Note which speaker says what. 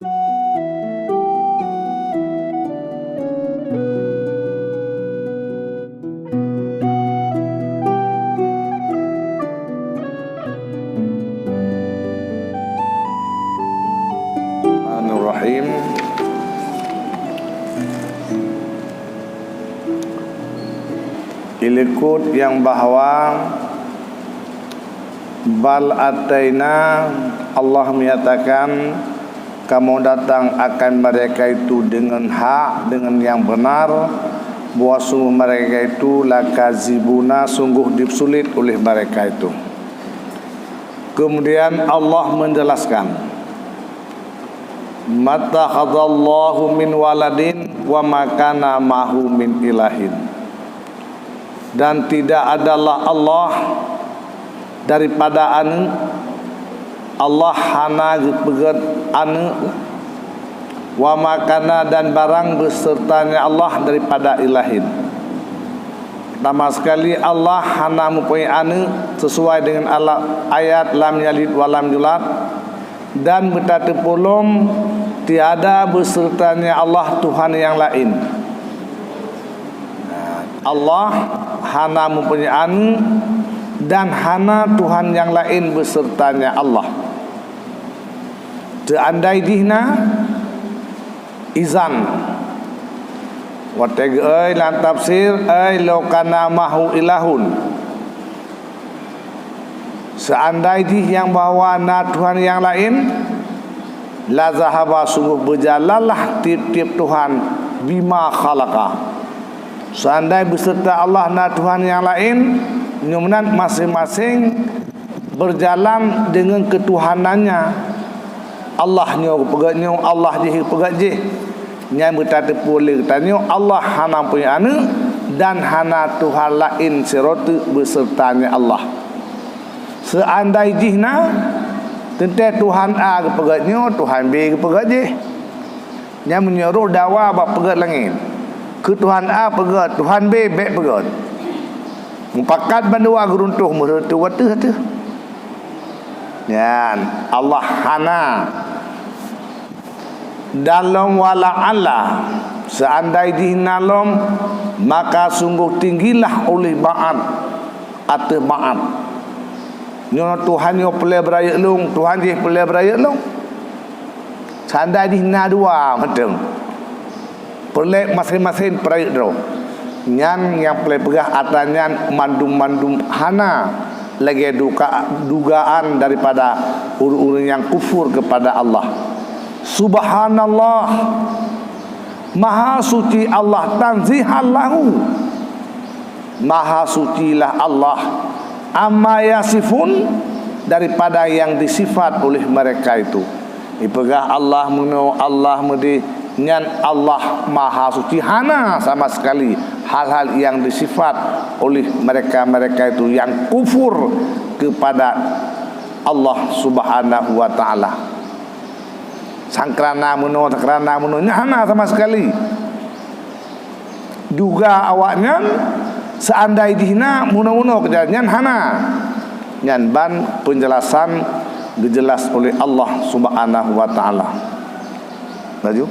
Speaker 1: Bismillahirrahmanirrahim. Ilikut yang bahawa bal ataina, Allah menyatakan kamu datang akan mereka itu dengan hak, dengan yang benar, bahwa sungguh mereka itu lakazibuna, sungguh disulit oleh mereka itu. Kemudian Allah menjelaskan, mattakhadallahu min waladin wa makana mahu min ilahin. Dan tidak adalah Allah daripada anu, Allah hana pegat anu, wa makana dan barang besertanya Allah daripada ilahin. Pertama sekali Allah hana mempunyai anu sesuai dengan ayat lam yalid wa lam yulad, dan berkata pulung tiada besertanya Allah Tuhan yang lain. Allah hana mempunyai anu dan hana Tuhan yang lain besertanya Allah. Seandai dihna izan wateg lan tafsir law kana mahu ilahun. Seandai dih yang bahawa na Tuhan yang lain, la zahaba, sungguh berjalanlah tiap-tiap Tuhan bima khalaqa. Seandai beserta Allah na Tuhan yang lain, nyumanan masing-masing berjalan dengan ketuhanannya. Allah nyo pegatnya, Allah je pegat je. Nyai berkata boleh tanya Allah hana punya anu dan hana Tuhan lain serta besertanya Allah. Seandai jihna tentang Tuhan A ke pegatnya, Tuhan B ke pegat je. Nyai menyuruh dakwah bab pegat langit. Ke Tuhan A pegat, Tuhan B pegat. Mupakat bandua geruntuh mertu watu tu. Yan Allah hana dalam wala Allah. Seandai dihinalom, maka sungguh tinggilah oleh ba'at atau ba'at. Nyono Tuhan yo pelai beraya long, Tuhan je pelai beraya long. Seandai dihina dua macam pelai masing-masing peraya do. Nyan yang pelai pegah atanyan mandum-mandum hana lagi dugaan daripada orang-orang yang kufur kepada Allah. Subhanallah, maha suci Allah, tanzihallahu, maha sucilah Allah, amma yasifun, daripada yang disifat oleh mereka itu. Ipegah Allah meno Allah mudi nyan Allah maha suci, hana sama sekali hal-hal yang disifat oleh mereka-mereka itu yang kufur kepada Allah Subhanahu wa taala. Sangkrana muno hana sama sekali. Juga awaknya seandai dihina muno kejadian hana. Nyan ban penjelasan dijelas oleh Allah Subhanahu wa taala. Laju